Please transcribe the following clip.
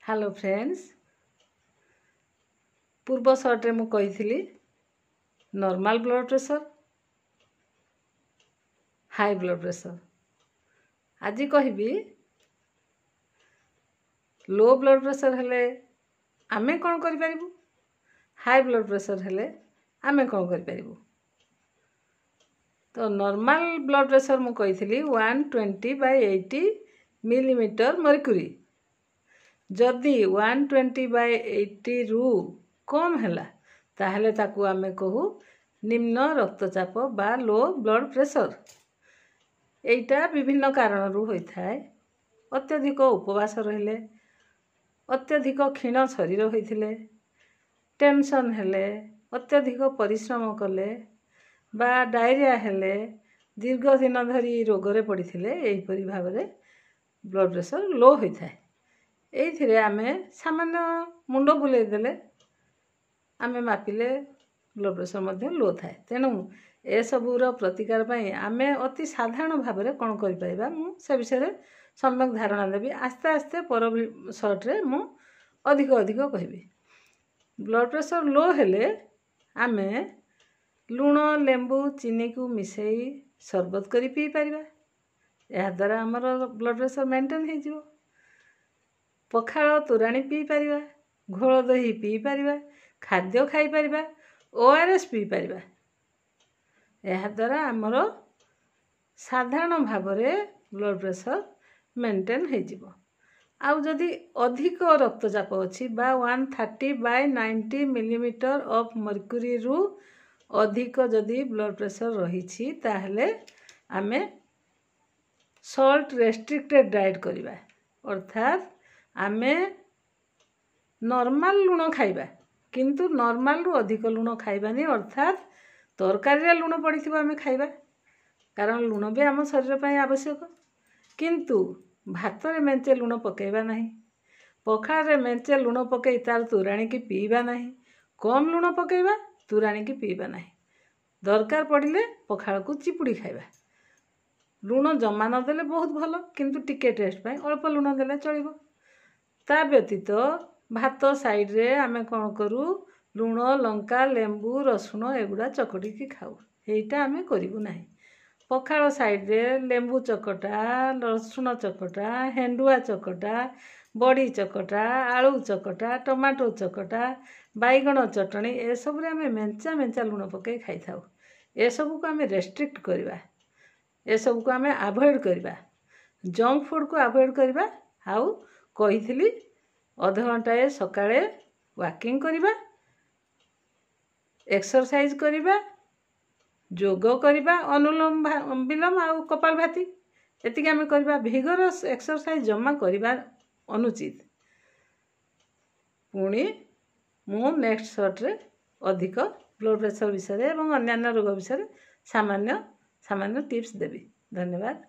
Hello friends, पूर्व सर्टे मु कही normal blood pressure, high blood pressure. आज कहबी लो ब्लड प्रेशर हेले आमे कौन करि परिबु, हाई ब्लड प्रेशर हेले आमे कौन करि परिबु। तो नॉर्मल ब्लड प्रेशर मु कही 120/80 मिलीमीटर मर्क्यूरी। जदि 120/80 रु कम हैला ताहले ताकू आमे कहू निम्न रक्तचाप बा लो ब्लड प्रेशर। एटा विभिन्न कारण रु होइथाय। अत्यधिक उपवास रहिले, अत्यधिक क्षीण शरीर होइथिले, टेंशन हेले, अत्यधिक परिश्रम कले बा डायरिया हेले, दीर्घ दिन धरी रोगरे पड़िथिले, एही परि भाबरे ब्लड प्रेशर लो होइथाय। एइथिरे आमे सामान्य मुंड बुले देले आमे मापिले ब्लड प्रेशर मध्ये लो थाए। तेणु ए सबूर प्रतिकार पई आमे अति साधारण भाबरे कोन करि परिबा मु से विषय सम्यक धारणा देबी। आस्ते आस्ते पर शॉर्ट रे मु अधिक अधिक कहबी। ब्लड प्रेशर लो हेले आमे लूण लेंबू चीनी को मिसई शरबत करी पी परिबा। एहा द्वारा हमर ब्लड प्रेशर मेंटेन हे जिवो। पखाल तोराणी पी परिबा, घोल दही पी परिबा, खाद्य खाई परिबा, ओआरएस पी परिबा। एहा द्वारा हमर साधारण भाबरे ब्लड प्रेशर मेंटेन हे जिवो। आउ जदि अधिक रक्तचाप अछि बा 130/90 मिलीमीटर ऑफ मर्क्यूरी रु अधिक जदि ब्लड प्रेशर रही ताहले आमे सॉल्ट रेस्ट्रिक्टेड डाइट करिबा। अर्थात आमे नॉर्मल लूण खाइबा, किंतु नॉर्मल रु अधिक लूण खाइबानी। अर्थात तरकारी रे लूण पड़िथिबो आमे खाइबा, कारण लूण भी आम शरीर पई आवश्यक। किंतु भात रे मेंचे लूण पकेइबा नाही, पखाल रे मेंचे लूण पकेइ तार तोराणी की पीबा नाही, कम लूण पकेइबा तोराणी की पीबा नाही। दरकार पड़िले पखाल को चिपुड़ी खाइबा। लूण जमा न देले बहुत भलो, किंतु टिके टेस्ट पई अल्प लूण देले चलिबो। ता व्यतीत भात साइड रे आमे कोन करू लूण लंका लेंबू रसुण एगुडा चकटी की खाऊ। एटा आमे करिबु नाही। पखाल साइड रे लेंबू चकटा, रसुण चकटा, हेंडुआ चकटा, बड़ी चकटा, आलू चकटा, टमाटो चकटा, बैगण चटणी ए सब रे आमे मेंचा मेंचा लूण पके खाई थाऊ। ए सब को आमे रेस्ट्रिक्ट करिबा, ए सब को आमे अवॉइड करिबा, जंक फूड को अवॉइड करिबा। आउ कहिथिली आधा घंटाए सकाळे वॉकिंग करिबा, एक्सरसाइज करिबा, योग करिबा, अनुलोम विलोम आउ कपालभाति एतिके आमे करिबा। भिगरस एक्सरसाइज जमा करिबा अनुचित। पुणी मु नेक्स्ट शॉर्ट रे अधिक ब्लड प्रेशर विषय एवं अन्य रोग विषय सामान्य टिप्स देबी। धन्यवाद।